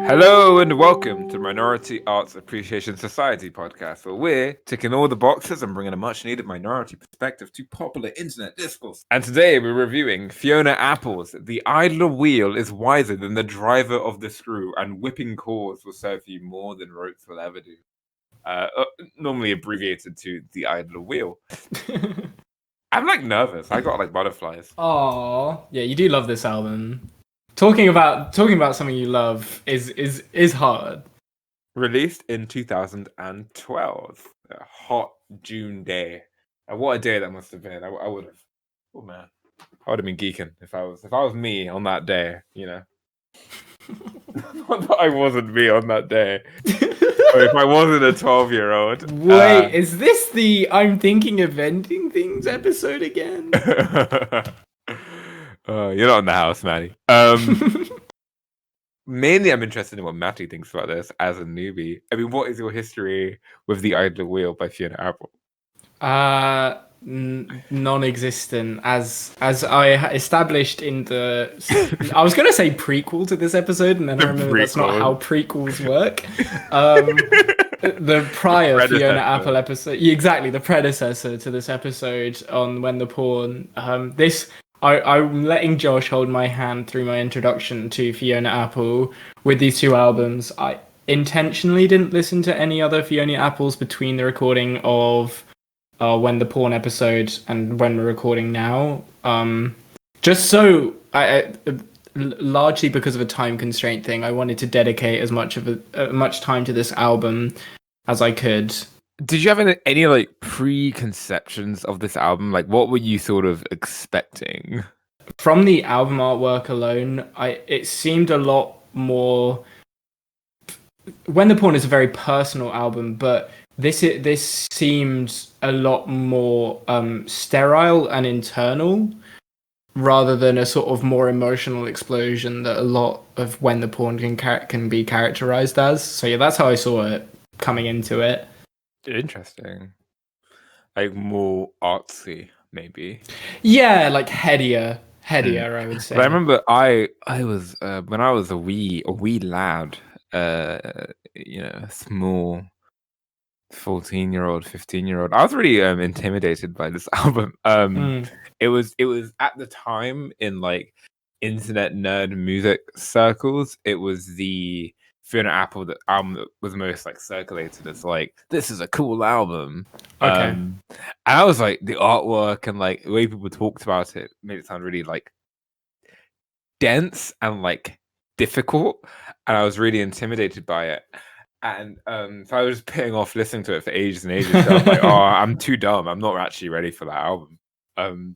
Hello and welcome to Minority Arts Appreciation Society podcast, where we're ticking all the boxes and bringing a much-needed minority perspective to popular internet discourse. And today we're reviewing Fiona Apple's "The Idler Wheel is wiser than the driver of the screw, and whipping chords will serve you more than ropes will ever do." Normally abbreviated to "The Idler Wheel." I'm nervous. I got butterflies. Oh, yeah, you do love this album. Talking about something you love is hard. Released in 2012, a hot June day. What a day that must have been! I would have, oh man, I would have been geeking if I was me on that day. Not that I wasn't me on that day. Or if I wasn't a 12-year-old. Wait, is this the "I'm thinking of ending things" episode again? You're not in the house, Mattie. Mainly, I'm interested in what Mattie thinks about this as a newbie. I mean, what is your history with The Idler Wheel by Fiona Apple? Non-existent, as I established in the. I was gonna say prequel to this episode, and then I remember that's not how prequels work. The prior Fiona Apple episode, exactly, the predecessor to this episode on When the Porn. I'm letting Josh hold my hand through my introduction to Fiona Apple with these two albums. I intentionally didn't listen to any other Fiona Apples between the recording of When the Porn episode and when we're recording now. Just so largely because of a time constraint thing, I wanted to dedicate as much time to this album as I could. Did you have any preconceptions of this album? What were you sort of expecting? From the album artwork alone, it seemed a lot more. When the Porn is a very personal album, but this seemed a lot more sterile and internal, rather than a sort of more emotional explosion that a lot of When the Porn can be characterized as. So yeah, that's how I saw it coming into it. Interesting. More artsy, maybe. Yeah, headier, I would say. But I remember I was when I was a wee lad, a small 14-year-old, 15-year-old. I was really intimidated by this album. It was at the time in internet nerd music circles. It was the Fiona Apple album that was most circulated as this is a cool album. Okay. And I was the artwork and the way people talked about it made it sound really dense and difficult, and I was really intimidated by it. And so I was just putting off listening to it for ages and ages. So I was I'm too dumb. I'm not actually ready for that album. And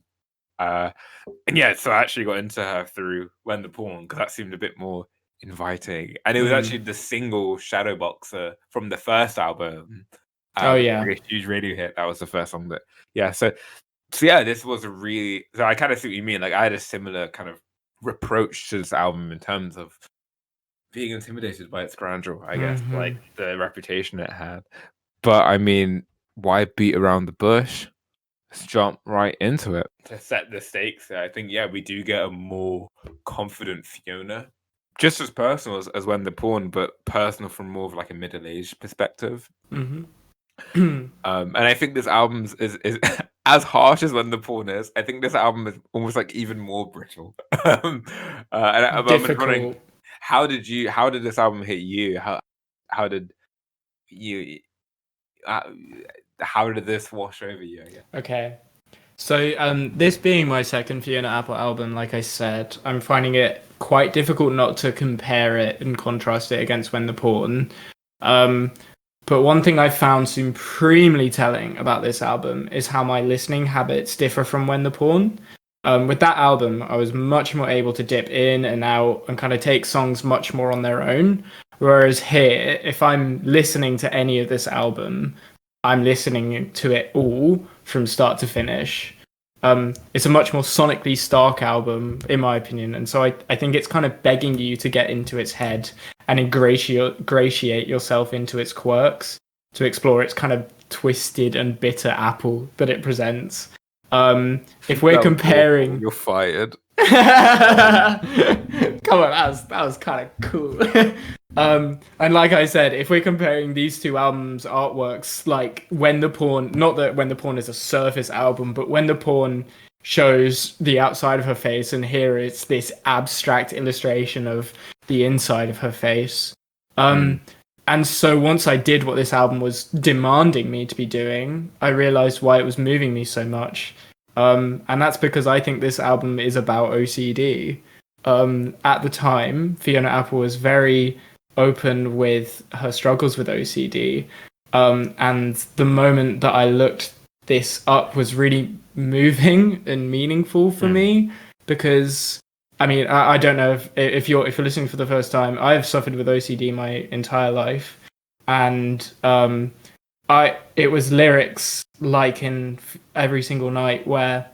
yeah, so I actually got into her through When the Porn, because that seemed a bit more inviting, and it was actually the single Shadow Boxer from the first album. Oh yeah, a huge radio hit. That was the first song that so yeah, this was a really, so I kind of see what you mean. I had a similar kind of reproach to this album in terms of being intimidated by its grandeur, I guess, the reputation it had. But I mean, why beat around the bush? Let's jump right into it. To set the stakes, I think, we do get a more confident Fiona. Just as personal as When the Porn, but personal from more of a middle-aged perspective. Mm-hmm. And I think this album is as harsh as When the Porn is. I think this album is almost even more brittle. And I'm wondering, how did this album hit you? How did you? How did this wash over you, I guess? Okay. So this being my second Fiona Apple album, like I said, I'm finding it quite difficult not to compare it and contrast it against When the Porn. But one thing I found supremely telling about this album is how my listening habits differ from When the Porn. With that album, I was much more able to dip in and out and kind of take songs much more on their own. Whereas here, if I'm listening to any of this album, I'm listening to it all from start to finish. It's a much more sonically stark album, in my opinion, and so I think it's kind of begging you to get into its head and ingratiate yourself into its quirks, to explore its kind of twisted and bitter apple that it presents. If we're comparing... You're fired. Come on, that was kind of cool. And like I said, if we're comparing these two albums' artworks, like When the Pawn, not that When the Pawn is a surface album, but When the Pawn shows the outside of her face, and here it's this abstract illustration of the inside of her face. And so once I did what this album was demanding me to be doing, I realized why it was moving me so much. And that's because I think this album is about OCD. At the time, Fiona Apple was very open with her struggles with OCD. And the moment that I looked this up was really moving and meaningful for me, because I mean, I don't know if you're listening for the first time. I've suffered with OCD my entire life, and it was lyrics like in Every Single Night where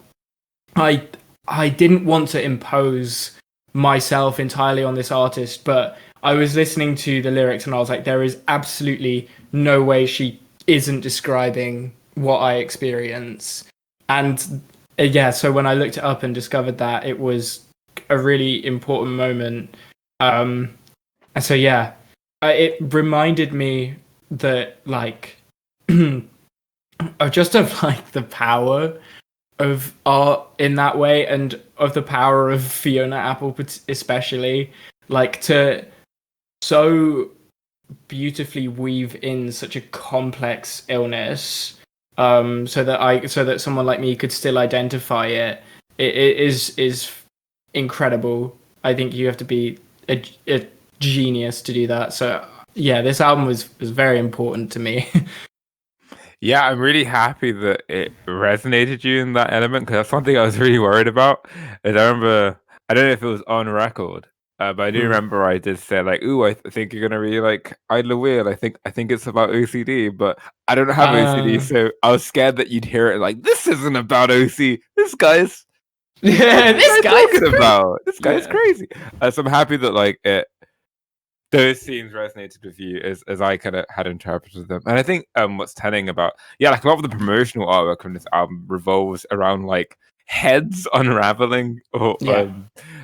I didn't want to impose myself entirely on this artist, but I was listening to the lyrics and I was like, there is absolutely no way she isn't describing what I experience. And yeah, so when I looked it up and discovered that, it was a really important moment. And so yeah, it reminded me that like just of like the power of art in that way, and of the power of Fiona Apple especially, like to so beautifully weave in such a complex illness, so that someone like me could still identify it. It is incredible. I think you have to be a genius to do that. So yeah, this album was very important to me. Yeah, I'm really happy that it resonated you in that element, because that's something I was really worried about. And I remember, I don't know if it was on record, but I do remember I did say like, "Ooh, think you're gonna really like Idler Wheel. I think it's about OCD, but I don't have OCD, so I was scared that you'd hear it like, this isn't about OC. This guy's Yeah, this guy's talking about. This guy's Yeah. crazy." So I'm happy that like those themes resonated with you as I kind of had interpreted them. And I think what's telling about, like a lot of the promotional artwork from this album revolves around like heads unraveling, or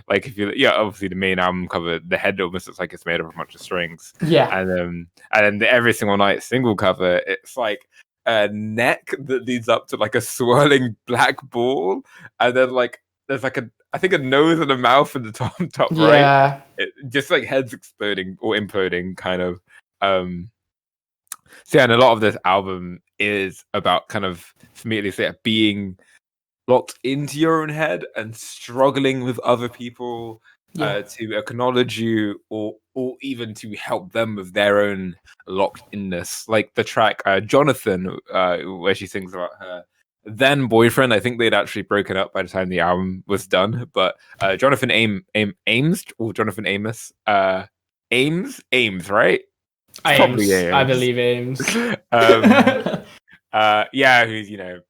like if you obviously the main album cover, the head almost looks like it's made of a bunch of strings. And then the Every Single Night single cover, it's like a neck that leads up to like a swirling black ball, and then like there's like I think a nose and a mouth in the top right. Just like heads exploding or imploding, kind of. So yeah, and a lot of this album is about kind of, for me at least, being locked into your own head and struggling with other people to acknowledge you, or even to help them with their own locked inness. Like the track Jonathan, where she sings about her then boyfriend. I think they'd actually broken up by the time the album was done, but Jonathan Ames, or Jonathan Amos, Ames, right? Ames. I believe Ames. Who's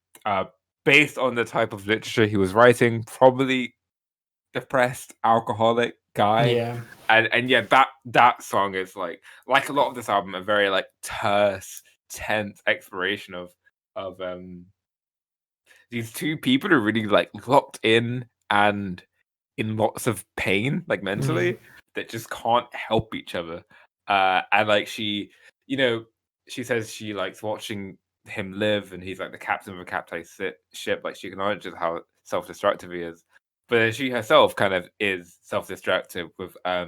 based on the type of literature he was writing, probably depressed alcoholic guy. And yeah, that song is like a lot of this album, a very like terse, tense exploration of these two people are really like locked in and in lots of pain, like mentally, that just can't help each other. And like she says she likes watching him live, and he's like the captain of a capsized ship. Like she acknowledges how self-destructive he is, but then she herself kind of is self-destructive with a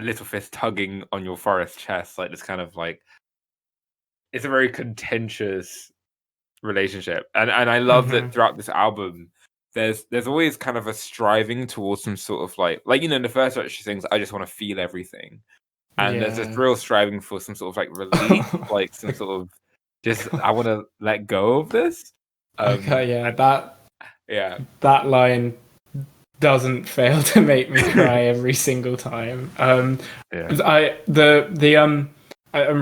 little fist tugging on your forest chest. Like this kind of like, it's a very contentious relationship, and I love that throughout this album there's always kind of a striving towards some sort of like in the first track she sings, "I just want to feel everything," and there's this real striving for some sort of like relief, like some sort of just, I want to let go of this. That line doesn't fail to make me cry every single time. I'm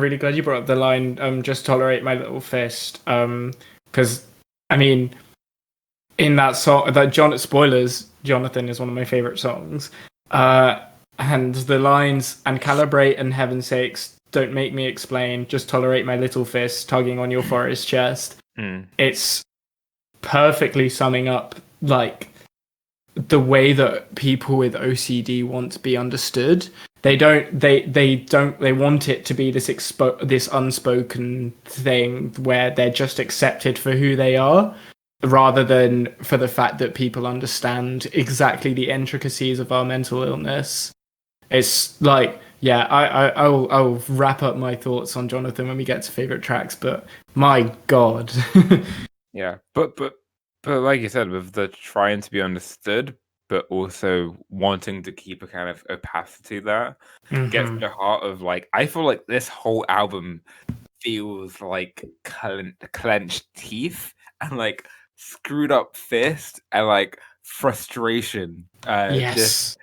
really glad you brought up the line, "just tolerate my little fist," because I mean, in that song, spoilers, Jonathan is one of my favorite songs, and the lines, "and calibrate, and heaven's sakes, don't make me explain, just tolerate my little fist tugging on your forest chest." It's perfectly summing up like the way that people with OCD want to be understood. They want it to be this unspoken thing where they're just accepted for who they are, rather than for the fact that people understand exactly the intricacies of our mental illness. It's like, yeah, I'll wrap up my thoughts on Jonathan when we get to favorite tracks, but my God. Yeah, but like you said, with the trying to be understood, but also wanting to keep a kind of opacity there, gets to the heart of like, I feel like this whole album feels like clenched teeth and like screwed up fist and like frustration. Yes.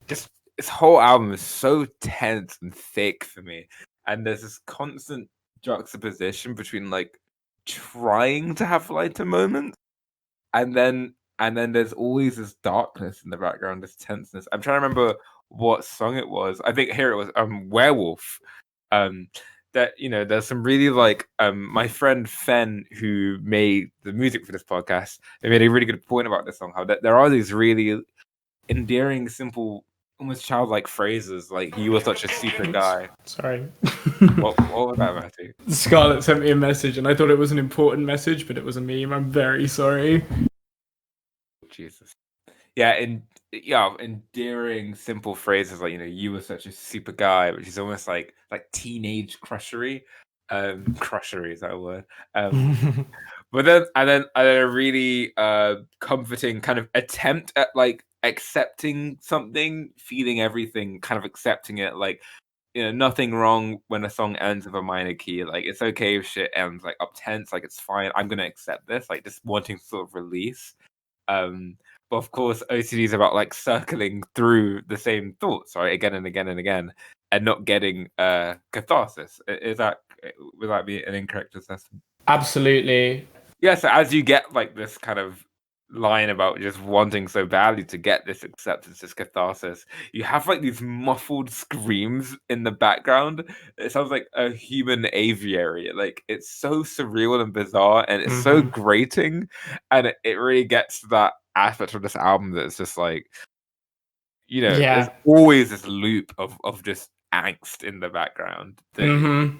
Just this whole album is so tense and thick for me, and there's this constant juxtaposition between like trying to have lighter moments and then there's always this darkness in the background, this tenseness. I'm trying to remember what song it was. I think here it was Werewolf. Um that there's some really like my friend Fen, who made the music for this podcast, they made a really good point about this song, how that there are these really endearing, simple, almost childlike phrases like "you were such a super guy." Sorry. What was that, Mattie? Scarlett sent me a message and I thought it was an important message, but it was a meme. I'm very sorry. Jesus. Yeah, endearing, simple phrases like "you were such a super guy," which is almost like teenage crushery. Crushery, is that a word? But then a really comforting kind of attempt at like accepting something, feeling everything, kind of accepting it. Like, nothing wrong when a song ends with a minor key. Like, it's okay if shit ends like up tense. Like, it's fine. I'm gonna accept this. Like, just wanting to sort of release. But of course, OCD is about like circling through the same thoughts, right, again and again and again, and not getting catharsis. Would that be an incorrect assessment? Absolutely. Yeah. So as you get like this kind of line about just wanting so badly to get this acceptance, this catharsis, you have like these muffled screams in the background. It sounds like a human aviary. Like, it's so surreal and bizarre, and it's so grating, and it really gets to that aspect of this album that it's just like, there's always this loop of just angst in the background that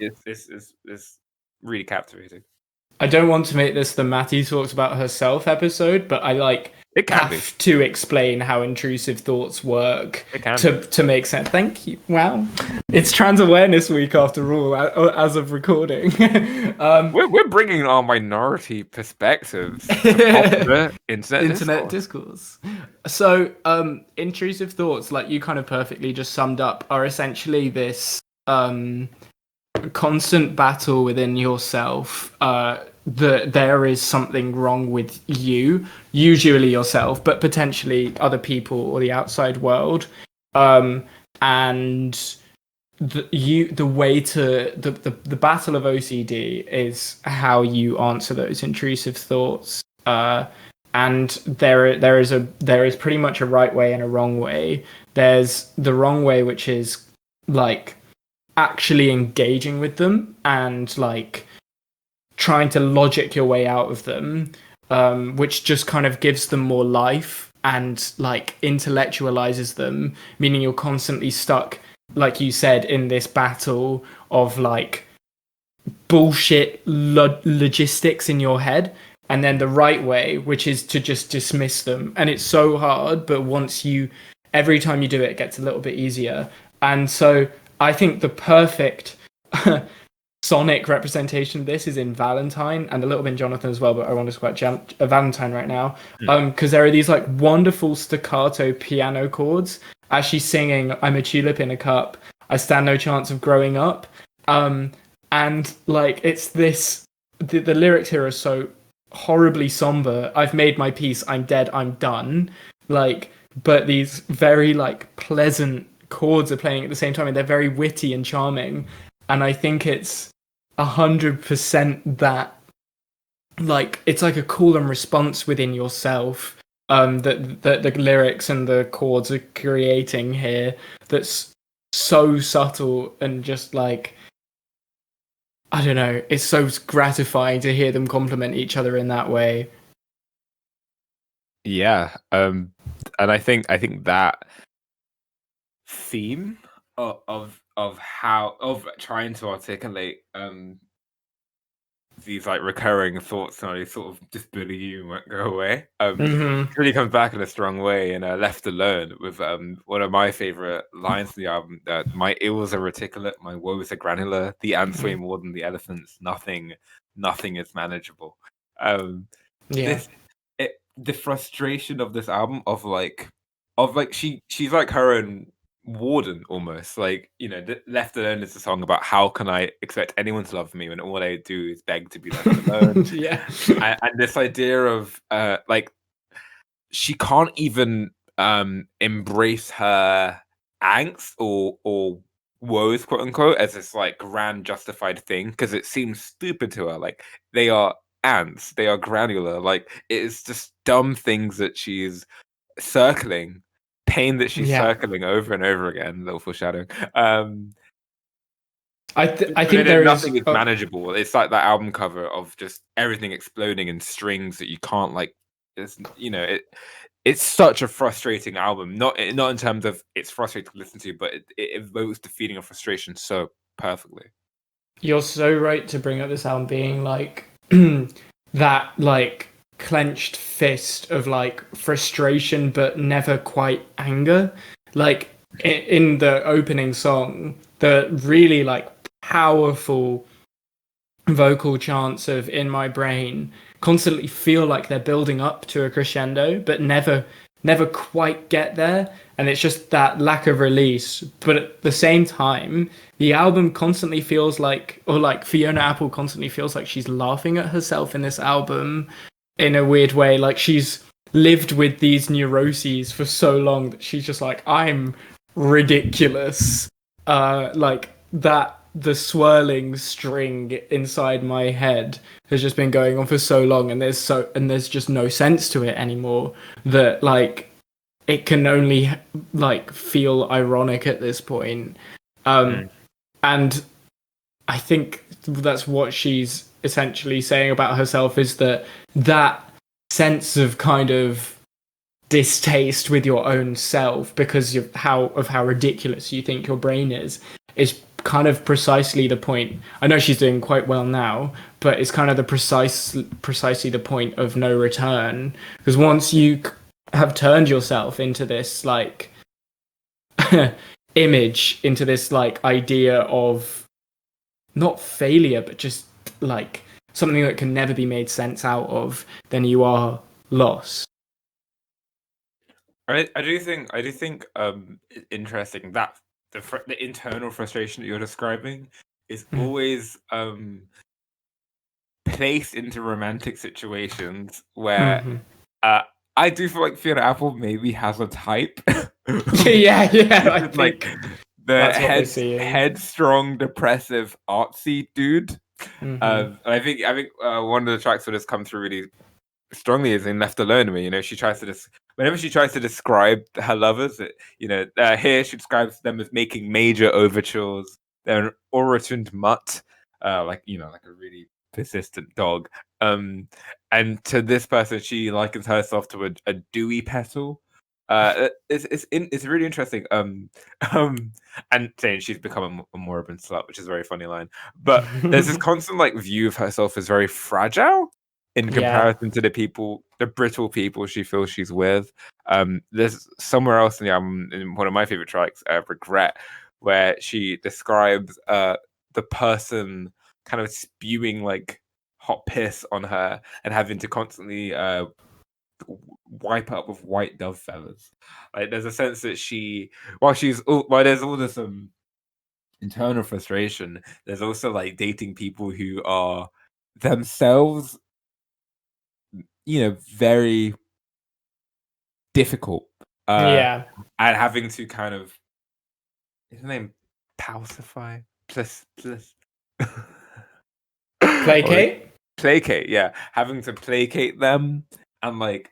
is really captivating. I don't want to make this the Mattie talks about herself episode, but I have to explain how intrusive thoughts work to make sense. Thank you. Wow. It's Trans Awareness Week after all, as of recording. We're bringing our minority perspectives to internet discourse. So, intrusive thoughts, like you kind of perfectly just summed up, are essentially this constant battle within yourself that there is something wrong with you, usually yourself, but potentially other people or the outside world, and the battle of OCD is how you answer those intrusive thoughts, and there is pretty much a right way and a wrong way. There's the wrong way, which is like actually engaging with them and like trying to logic your way out of them, which just kind of gives them more life and like intellectualizes them, meaning you're constantly stuck, like you said, in this battle of like bullshit logistics in your head. And then the right way, which is to just dismiss them. And it's so hard, but every time you do it, it gets a little bit easier. And so I think the perfect sonic representation of this is in Valentine, and a little bit in Jonathan as well, but I want to talk about Valentine right now, because there are these like wonderful staccato piano chords as she's singing "I'm a tulip in a cup, I stand no chance of growing up," and like it's this the lyrics here are so horribly somber. I've made my peace, I'm dead, I'm done. Like, but these very like pleasant chords are playing at the same time, and they're very witty and charming. And I think it's 100% that, like, it's like a call and response within yourself that the lyrics and the chords are creating here. That's so subtle and just like, I don't know, it's so gratifying to hear them compliment each other in that way. Yeah, and I think that theme of how of trying to articulate these like recurring thoughts and they sort of just bully you and won't go away. It really comes back in a strong way in Left Alone with one of my favorite lines in the album, that my ills are reticulate, my woes are granular, the ants weigh more than the elephants, nothing is manageable. Um Yeah. this the frustration of this album of like she's like her own warden almost, like, you know, Left Alone is a song about how can I expect anyone to love me when all I do is beg to be left alone. Yeah. And this idea of like she can't even embrace her angst or woes, quote unquote, as this like grand justified thing, because it seems stupid to her. Like, they are ants, they are granular, like it is just dumb things that she's circling, pain that she's Yeah. circling over and over again. Little foreshadowing. I But think then there is. nothing is manageable. It's like that album cover of just everything exploding in strings that you can't like. It's, you know, it's such a frustrating album. Not in terms of it's frustrating to listen to, but it evokes the feeling of frustration so perfectly. You're so right to bring up this album being like that, like clenched fist of like frustration, but never quite anger. Like in the opening song, the really like powerful vocal chants of "In My Brain" constantly feel like they're building up to a crescendo, but never quite get there. And it's just that lack of release. But at the same time, the album constantly feels like, or like Fiona Apple constantly feels like she's laughing at herself in this album in a weird way. Like she's lived with these neuroses for so long that she's just like, I'm ridiculous. Like that, the swirling string inside my head has just been going on for so long, and there's just no sense to it anymore, that like it can only like feel ironic at this point. And I think that's what she's essentially saying about herself, is that sense of kind of distaste with your own self because of how ridiculous you think your brain is kind of precisely the point. I know she's doing quite well now, but it's kind of the precisely the point of no return, because once you have turned yourself into this like image, into this like idea of not failure but just like something that can never be made sense out of, then you are lost. I do think interesting that the internal frustration that you're describing is always placed into romantic situations where I do feel like Fiona Apple maybe has a type. Yeah, I think like the that's headstrong, depressive, artsy dude. And I think one of the tracks that has come through really strongly is in Left Alone, where, you know, she tries to whenever she tries to describe her lovers, here she describes them as making major overtures. They're an orotund mutt, like, you know, like a really persistent dog. And to this person, she likens herself to a dewy petal. It's really interesting. And saying she's become a moribund slut, which is a very funny line. But there's this constant like view of herself as very fragile in comparison to the brittle people she feels she's with. There's somewhere else in the album, in one of my favorite tracks, "Regret," where she describes the person kind of spewing like hot piss on her and having to constantly wipe up with white dove feathers. Like, there's a sense that while there's all this internal frustration, there's also like dating people who are themselves, you know, very difficult, Yeah. and having to kind of, is his name pacify, or Placate. placate, yeah, having to placate them, and like,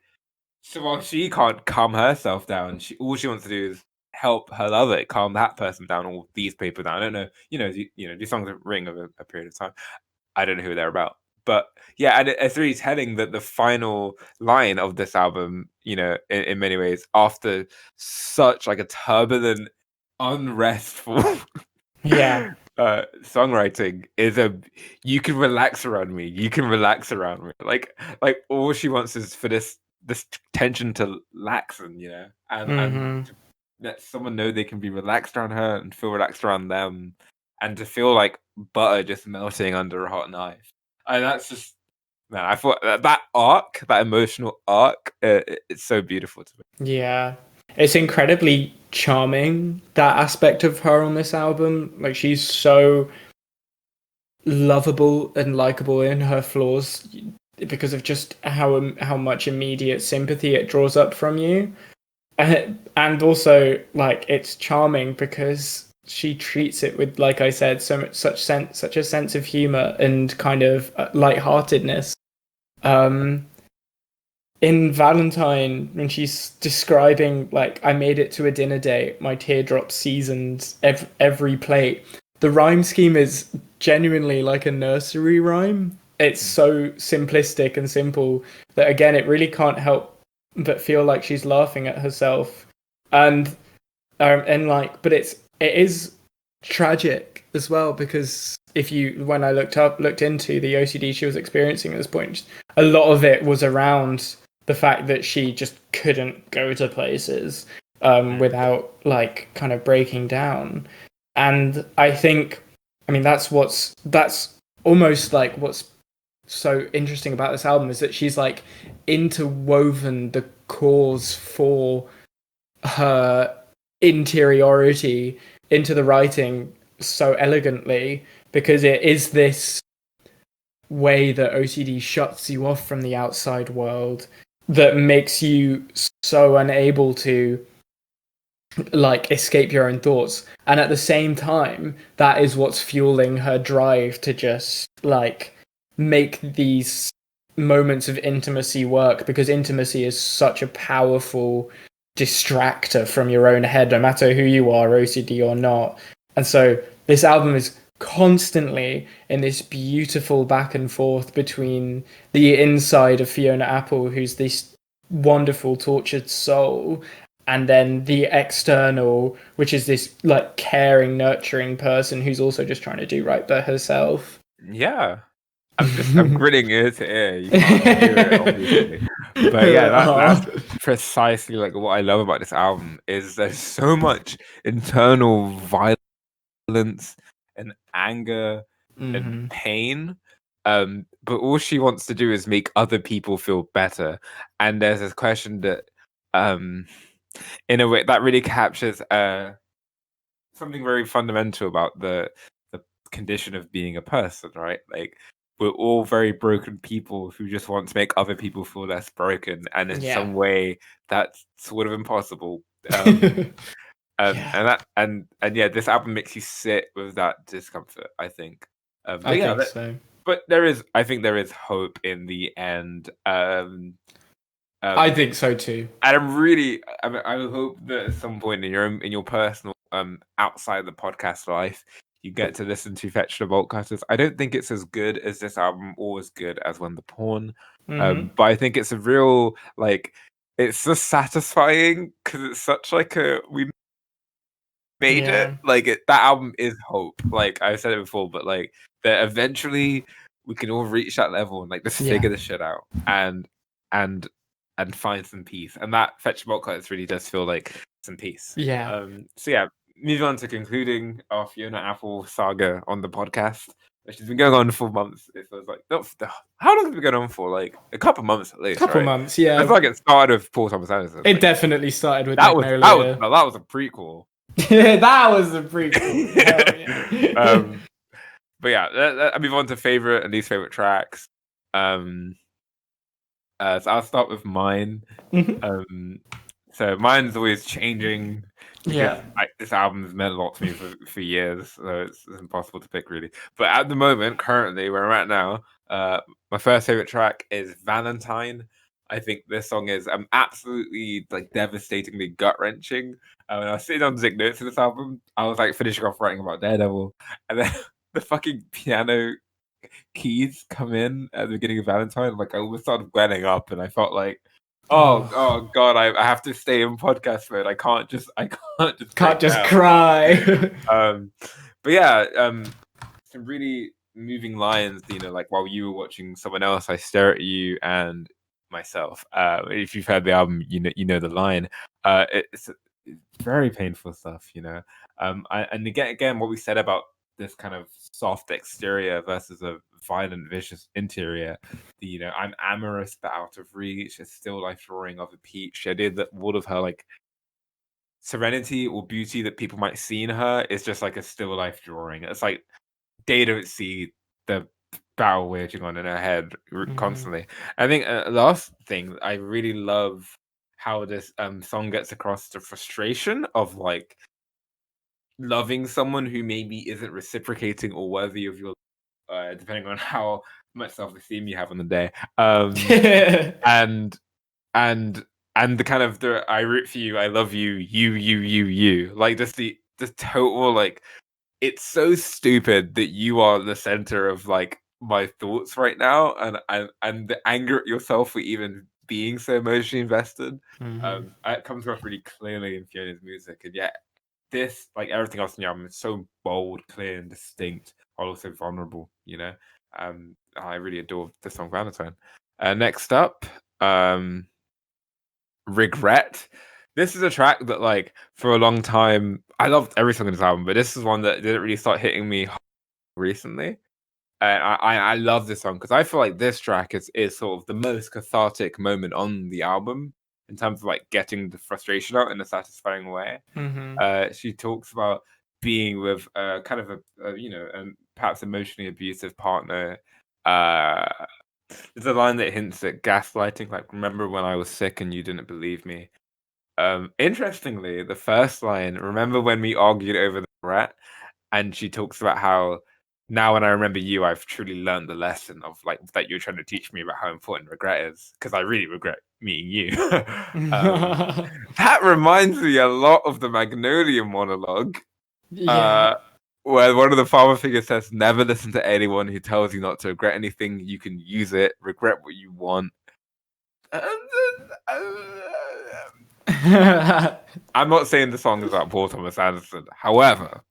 so while she can't calm herself down, all she wants to do is help her lover calm that person down, or these people down. I don't know, these songs are written over a period of time. I don't know who they're about. But yeah, and it's really telling that the final line of this album, you know, in many ways, after such like a turbulent unrestful Yeah. songwriting is you can relax around me. You can relax around me. Like all she wants is for this tension to laxen, and to let someone know they can be relaxed around her and feel relaxed around them, and to feel like butter just melting under a hot knife. And that's just, man, I thought that arc, that emotional arc, it's so beautiful to me. Yeah. It's incredibly charming, that aspect of her on this album. Like, she's so lovable and likable in her flaws because of just how much immediate sympathy it draws up from you. And also, like, it's charming because she treats it with, like I said, such a sense of humor and kind of lightheartedness. In Valentine, when she's describing, like, I made it to a dinner date, my teardrops seasoned every plate. The rhyme scheme is genuinely like a nursery rhyme. It's so simplistic and simple that, again, it really can't help but feel like she's laughing at herself. And like, but it is tragic as well, because when I looked into the OCD she was experiencing at this point, a lot of it was around the fact that she just couldn't go to places without, like, kind of breaking down. And I think, I mean, that's almost like what's so interesting about this album, is that she's, like, interwoven the cause for her interiority into the writing so elegantly, because it is this way that OCD shuts you off from the outside world that makes you so unable to, like, escape your own thoughts. And at the same time, that is what's fueling her drive to just, like, make these moments of intimacy work, because intimacy is such a powerful distractor from your own head, no matter who you are, OCD or not. And so this album is constantly in this beautiful back and forth between the inside of Fiona Apple, who's this wonderful tortured soul, and then the external, which is this, like, caring, nurturing person who's also just trying to do right by herself. Yeah. I'm grinning ear to ear. You can't hear it, obviously. But yeah, that's precisely, like, what I love about this album, is there's so much internal violence and anger and pain. But all she wants to do is make other people feel better. And there's this question that, in a way, that really captures something very fundamental about the condition of being a person, right? Like, we're all very broken people who just want to make other people feel less broken, and in some way that's sort of impossible. And yeah, this album makes you sit with that discomfort, I think. I think so. But I think there is hope in the end. I think so too. And I hope that at some point in your personal outside the podcast life, you get to listen to Fetch the Bolt Cutters. I don't think it's as good as this album, or as good as When the Pawn. But I think it's a real, like, it's just satisfying, because it's such, like, we made it. Like, that album is hope. Like, I said it before, but, like, that eventually we can all reach that level and, like, just figure this shit out and find some peace. And that Fetch the Bolt Cutters really does feel like some peace. Yeah. So yeah, moving on to concluding our Fiona Apple saga on the podcast, which has been going on for months. It feels like, how long has it been going on for? Like a couple months at least. Couple months, yeah. It's like it started with Paul Thomas Anderson. It definitely started with that was a prequel. That was a prequel. Yeah. But yeah, I move on to favorite and least favorite tracks. So I'll start with mine. So mine's always changing. Yeah. This album's meant a lot to me for years, so it's impossible to pick, really. But at the moment, currently, where I'm at now, my first favorite track is Valentine. I think this song is absolutely, like, devastatingly gut-wrenching. When I was sitting on Zik notes for this album, I was, like, finishing off writing about Daredevil, and then the fucking piano keys come in at the beginning of Valentine. Like, I almost started welling up, and I felt like Oh God, I have to stay in podcast mode. I can't just break down. Cry. But yeah, some really moving lines. Like while you were watching someone else, I stare at you and myself. If you've heard the album, you know the line. It's very painful stuff. And again, what we said about this kind of soft exterior versus a violent, vicious interior. I'm amorous but out of reach. A still life drawing of a peach. The idea that all of her like serenity or beauty that people might see in her is just like a still life drawing. It's like they don't see the battle waging on in her head constantly. I think last thing, I really love how this song gets across the frustration of like loving someone who maybe isn't reciprocating or worthy of your depending on how much self-esteem you have on the day. And the kind of the I root for you, I love you, you. Like just the total like it's so stupid that you are the center of like my thoughts right now, and the anger at yourself for even being so emotionally invested. It comes across really clearly in Fiona's music, and yet this, like everything else in the album, is so bold, clear, and distinct, while also vulnerable. I really adore the song Valentine. Next up, Regret. This is a track that, like, for a long time, I loved every song in this album, but this is one that didn't really start hitting me recently. And I love this song because I feel like this track is sort of the most cathartic moment on the album in terms of like getting the frustration out in a satisfying way. She talks about being with kind of a perhaps emotionally abusive partner. There's a line that hints at gaslighting, like, remember when I was sick and you didn't believe me. Interestingly, the first line, remember when we argued over the rat? And she talks about how now when I remember you, I've truly learned the lesson of like that you're trying to teach me about how important regret is, because I really regret meeting you. That reminds me a lot of the Magnolia monologue. Where one of the father figures says, never listen to anyone who tells you not to regret anything. You can use it, regret what you want. I'm not saying the song is about Paul Thomas Anderson. However,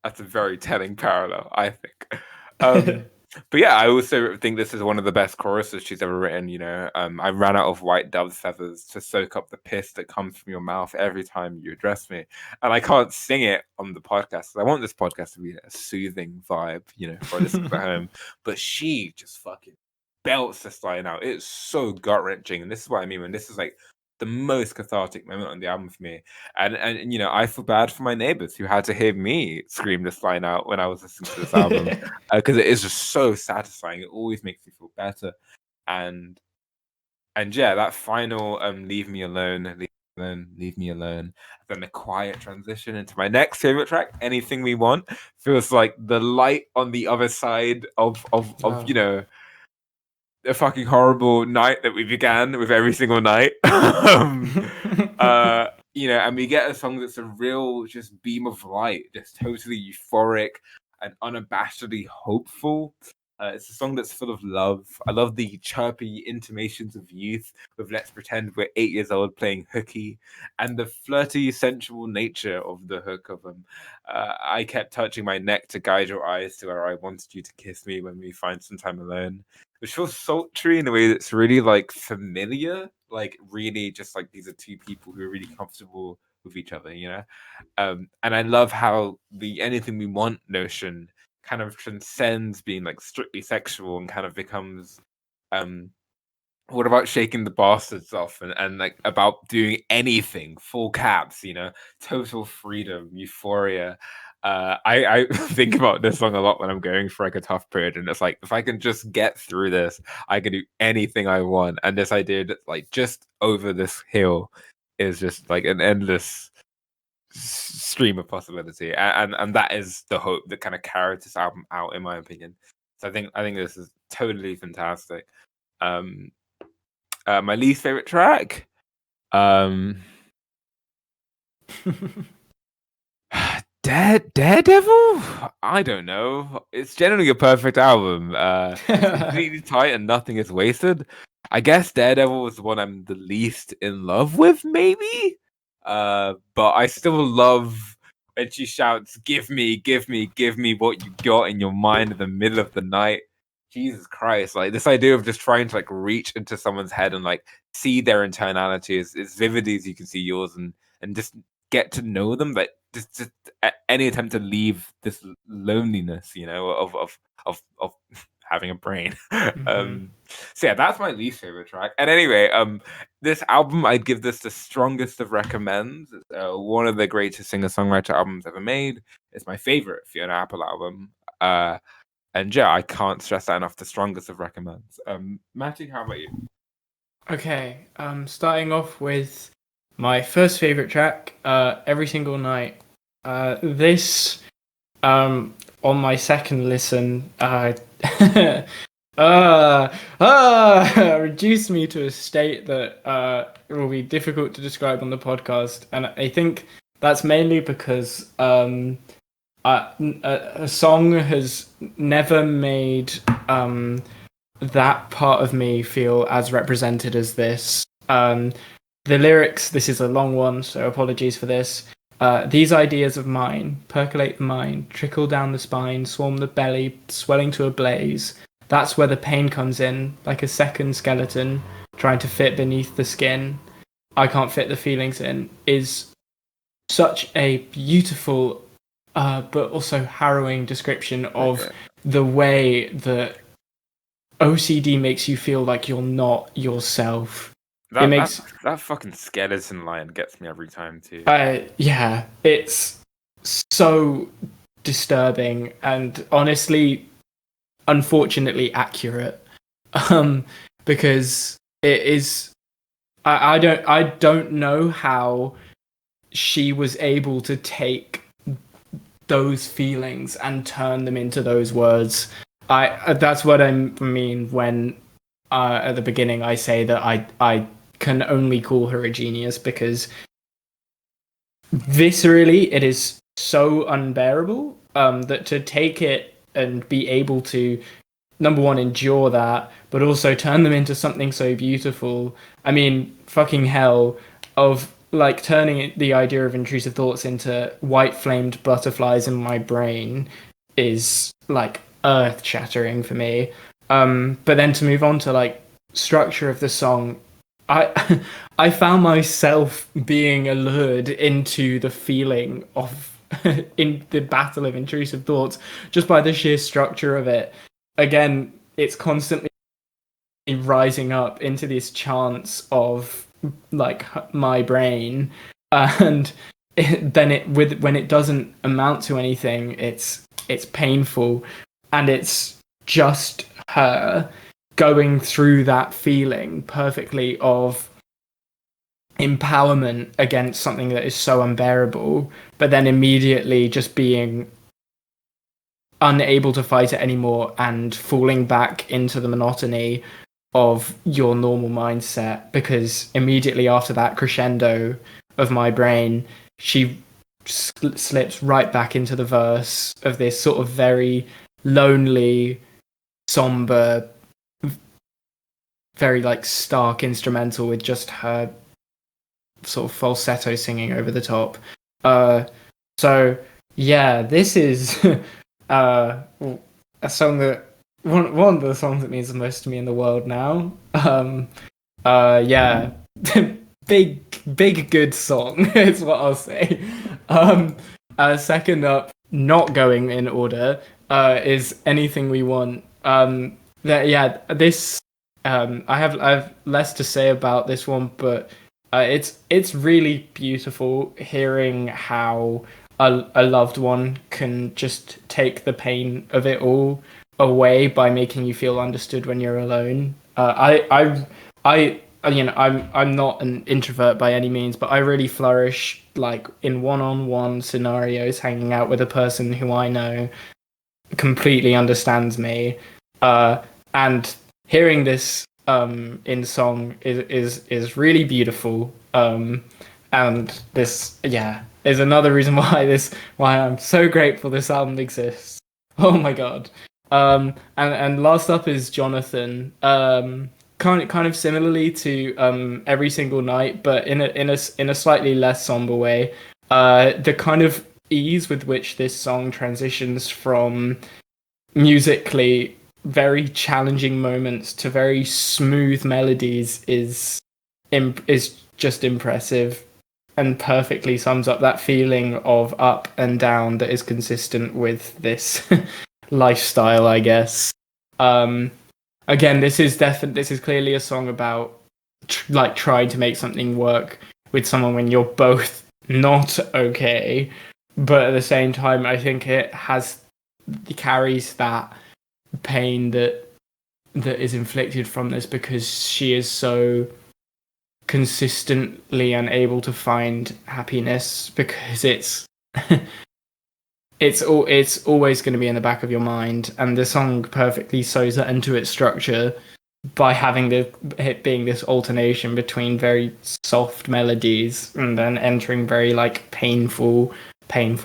that's a very telling parallel, I think. But yeah, I also think this is one of the best choruses she's ever written. I ran out of white dove's feathers to soak up the piss that comes from your mouth every time you address me. And I can't sing it on the podcast. I want this podcast to be a soothing vibe, for listeners at home. But she just fucking belts this line out. It's so gut wrenching. And this is what I mean when this is like the most cathartic moment on the album for me. And I feel bad for my neighbors who had to hear me scream this line out when I was listening to this album, because it is just so satisfying. It always makes me feel better. And yeah, that final leave me alone, leave me alone. Then the quiet transition into my next favorite track, Anything We Want, feels like the light on the other side of a fucking horrible night that we began with every single night. And we get a song that's a real just beam of light, just totally euphoric and unabashedly hopeful. It's a song that's full of love. I love the chirpy intimations of youth with Let's Pretend We're 8 years old playing hooky, and the flirty, sensual nature of the hook of them. I kept touching my neck to guide your eyes to where I wanted you to kiss me when we find some time alone, which feels sultry in a way that's really like familiar, like really just like these are two people who are really comfortable with each other, and I love how the anything we want notion kind of transcends being like strictly sexual and kind of becomes what about shaking the bastards off and like about doing anything, full caps, total freedom, euphoria. I think about this song a lot when I'm going for like a tough period, and it's like if I can just get through this, I can do anything I want. And this idea that like just over this hill is just like an endless stream of possibility, and that is the hope that kind of carries this album out, in my opinion. So I think this is totally fantastic. My least favorite track, Daredevil. I don't know. It's generally a perfect album. It's completely tight and nothing is wasted. I guess Daredevil was the one I'm the least in love with, maybe. But I still love when she shouts, "Give me, give me, give me what you got in your mind in the middle of the night." Jesus Christ! Like this idea of just trying to like reach into someone's head and like see their internality as vividly as you can see yours, and just get to know them. But just any attempt to leave this loneliness, of having a brain. So yeah, that's my least favorite track. And anyway, this album, I'd give this the strongest of recommends. One of the greatest singer-songwriter albums ever made. It's my favorite Fiona Apple album. And yeah, I can't stress that enough. The strongest of recommends. Mattie, how about you? Okay, starting off with my first favorite track, Every Single Night. This, on my second listen, reduced me to a state that it will be difficult to describe on the podcast, and I think that's mainly because a song has never made that part of me feel as represented as this. The lyrics, this is a long one, so apologies for this. These ideas of mine percolate the mind, trickle down the spine, swarm the belly, swelling to a blaze. That's where the pain comes in, like a second skeleton trying to fit beneath the skin. I can't fit the feelings in, is such a beautiful but also harrowing description of the way that OCD makes you feel like you're not yourself. That fucking skeleton line gets me every time too. Yeah, it's so disturbing and honestly, unfortunately accurate. Because it is. I don't know how she was able to take those feelings and turn them into those words. That's what I mean when at the beginning I say that I can only call her a genius, because viscerally it is so unbearable that to take it and be able to, number one, endure that, but also turn them into something so beautiful. I mean, fucking hell, of like turning the idea of intrusive thoughts into white flamed butterflies in my brain is like earth shattering for me. But then to move on to like structure of the song, I found myself being allured into the feeling of in the battle of intrusive thoughts just by the sheer structure of it. Again, it's constantly rising up into this chance of like my brain, and when it doesn't amount to anything, it's painful, and it's just her going through that feeling perfectly of empowerment against something that is so unbearable, but then immediately just being unable to fight it anymore and falling back into the monotony of your normal mindset, because immediately after that crescendo of my brain, she slips right back into the verse of this sort of very lonely, somber, very like stark instrumental with just her sort of falsetto singing over the top. So yeah, this is a song that one of the songs that means the most to me in the world now. Yeah, big good song is what I'll say. Second up, not going in order, is Anything We Want. This I have less to say about this one, but it's really beautiful hearing how a loved one can just take the pain of it all away by making you feel understood when you're alone. I'm not an introvert by any means, but I really flourish like in one-on-one scenarios, hanging out with a person who I know completely understands me. And hearing this in song is really beautiful. And this, is another reason why I'm so grateful this album exists. Oh my god. And last up is Jonathan. kind of similarly to Every Single Night, but in a slightly less somber way. The kind of ease with which this song transitions from musically very challenging moments to very smooth melodies is just impressive and perfectly sums up that feeling of up and down that is consistent with this lifestyle, I guess. Again, this is clearly a song about like trying to make something work with someone when you're both not okay, but at the same time, I think it carries that pain that is inflicted from this because she is so consistently unable to find happiness because it's always going to be in the back of your mind, and the song perfectly sews that into its structure by having it being this alternation between very soft melodies and then entering very like painful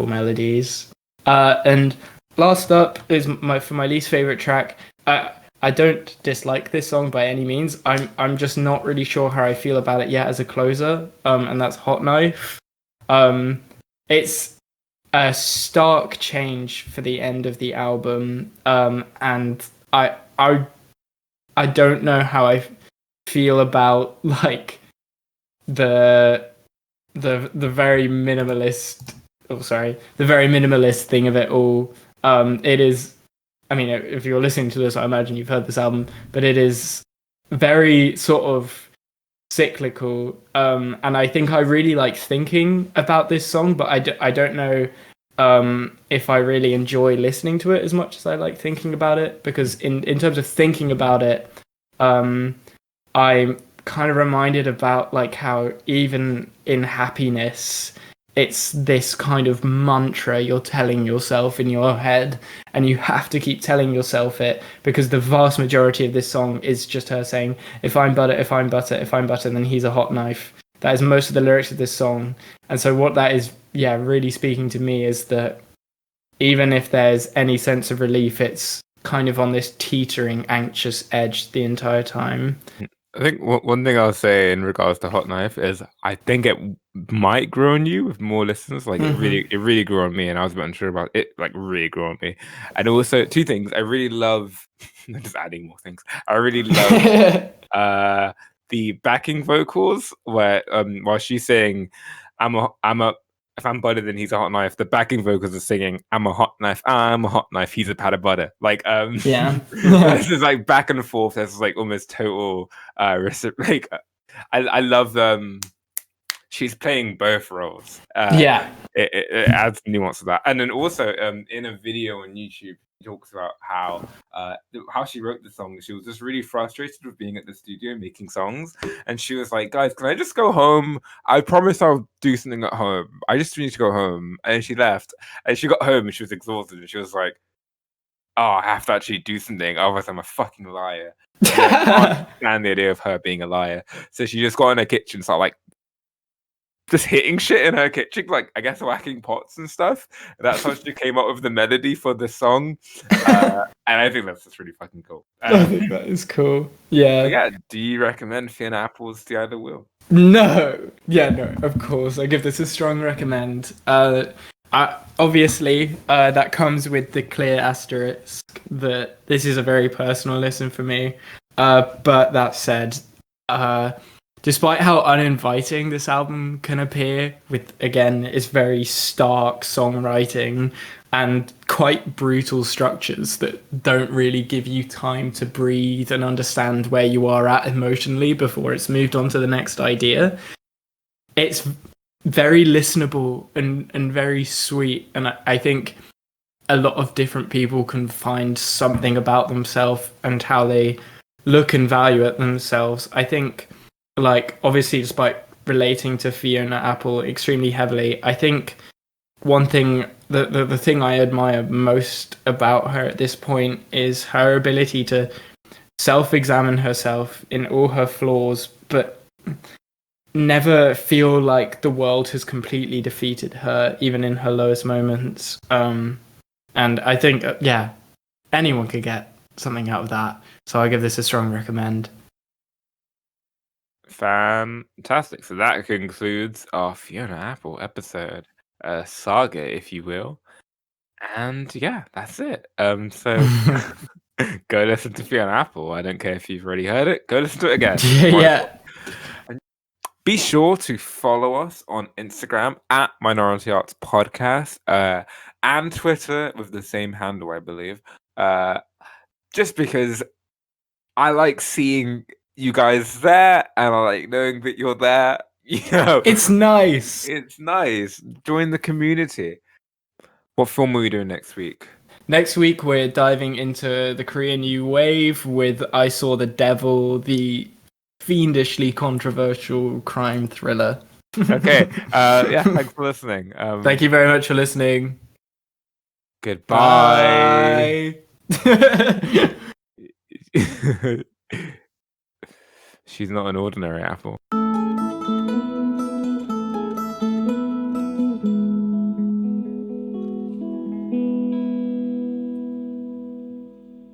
melodies. And last up is my least favorite track. I don't dislike this song by any means. I'm just not really sure how I feel about it yet as a closer. And that's Hot Knife. It's a stark change for the end of the album. And I don't know how I feel about like the very minimalist. Oh, sorry, the very minimalist thing of it all. It is. I mean, if you're listening to this, I imagine you've heard this album, but it is very sort of cyclical. And I think I really like thinking about this song, but I don't know if I really enjoy listening to it as much as I like thinking about it, because in terms of thinking about it, I'm kind of reminded about like how even in happiness, it's this kind of mantra you're telling yourself in your head, and you have to keep telling yourself it because the vast majority of this song is just her saying, if I'm butter, if I'm butter, if I'm butter, then he's a hot knife. That is most of the lyrics of this song. And so what that is, really speaking to me is that even if there's any sense of relief, it's kind of on this teetering, anxious edge the entire time. I think one thing I'll say in regards to Hot Knife is I think it might grow on you with more listeners. Like it really grew on me, and I was a bit unsure about it. Like really grew on me, and also two things I really love. Just adding more things. I really love the backing vocals where while she's saying, I'm a." If I'm butter, then he's a hot knife. The backing vocals are singing, "I'm a hot knife, I'm a hot knife, he's a pat of butter." Like, this is like back and forth. There's like almost total, like, I love she's playing both roles. It adds nuance to that, and then also in a video on YouTube, she talks about how she wrote the song. She was just really frustrated with being at the studio making songs, and she was like, "Guys, can I just go home? I promise I'll do something at home. I just need to go home." And she left, and she got home, and she was exhausted, and she was like, "Oh, I have to actually do something, otherwise I'm a fucking liar." I can't stand the idea of her being a liar, so she just got in her kitchen and started like just hitting shit in her kitchen, like I guess whacking pots and stuff. That's how she came up with the melody for the song, and I think that's just really fucking cool. I think that is cool. Yeah. Do you recommend Fiona Apple's "The Other Wheel"? No. Yeah, no. Of course, I give this a strong recommend. Obviously, that comes with the clear asterisk that this is a very personal listen for me. But that said, despite how uninviting this album can appear, with again its very stark songwriting and quite brutal structures that don't really give you time to breathe and understand where you are at emotionally before it's moved on to the next idea, it's very listenable and very sweet. And I think a lot of different people can find something about themselves and how they look and value at themselves. I think, like, obviously, despite relating to Fiona Apple extremely heavily, I think one thing, the thing I admire most about her at this point is her ability to self-examine herself in all her flaws, but never feel like the world has completely defeated her, even in her lowest moments. And I think, anyone could get something out of that. So I give this a strong recommend. Fantastic. So that concludes our Fiona Apple episode, saga, if you will. And yeah, that's it. So go listen to Fiona Apple. I don't care if you've already heard it. Go listen to it again. Yeah. And be sure to follow us on Instagram at Minority Arts Podcast, and Twitter with the same handle, I believe. Just because I like seeing you guys there, and I like knowing that you're there. It's nice. It's nice. Join the community. What film are we doing next week? Next week, we're diving into the Korean New Wave with I Saw the Devil, the fiendishly controversial crime thriller. Okay. Yeah, thanks for listening. Thank you very much for listening. Goodbye. Bye. She's not an ordinary apple.